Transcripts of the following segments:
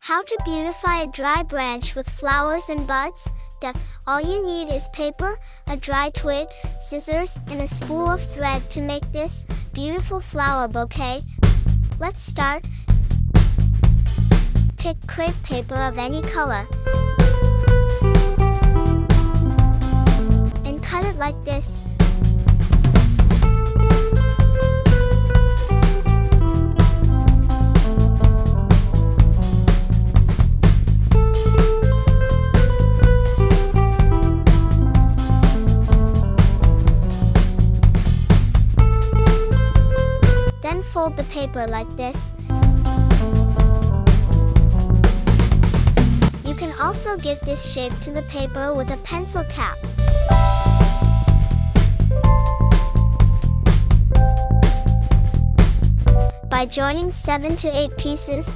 How to beautify a dry branch with flowers and buds? All you need is paper, a dry twig, scissors, and a spool of thread to make this beautiful flower bouquet. Let's start. Take crepe paper of any color and cut it like this. Then fold the paper like this. You can also give this shape to the paper with a pencil cap. By joining 7 to 8 pieces,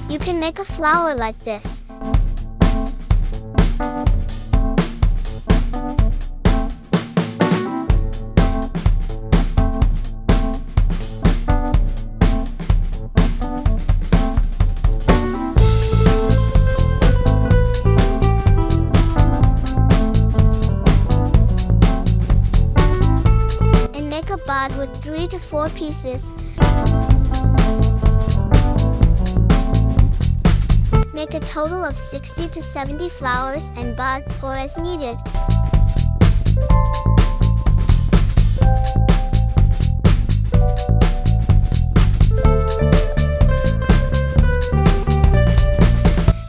you can make a flower like this. And make a bud with 3 to 4 pieces. Make a total of 60 to 70 flowers and buds, or as needed.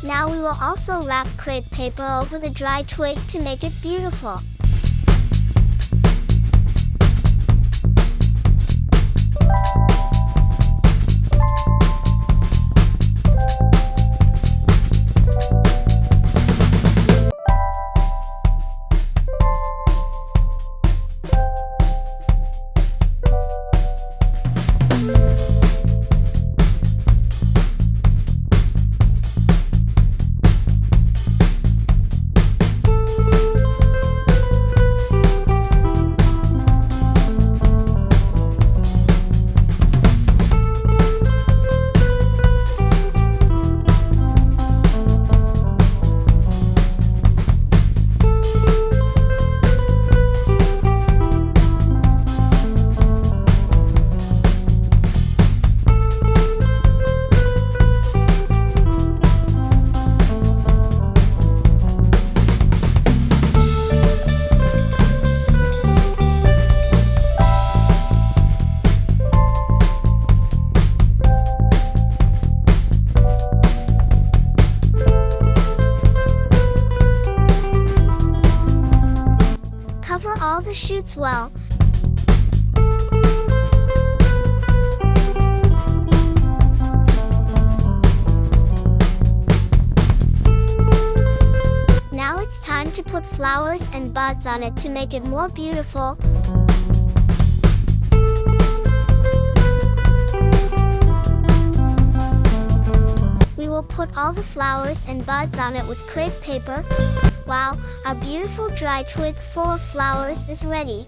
Now we will also wrap crepe paper over the dry twig to make it beautiful. Cover all the shoots well. Now it's time to put flowers and buds on it to make it more beautiful. We will put all the flowers and buds on it with crepe paper. Wow, our beautiful dry twig full of flowers is ready.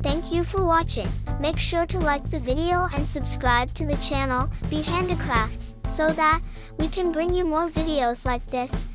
Thank you for watching. Make sure to like the video and subscribe to the channel, HandiCrafts, so that we can bring you more videos like this.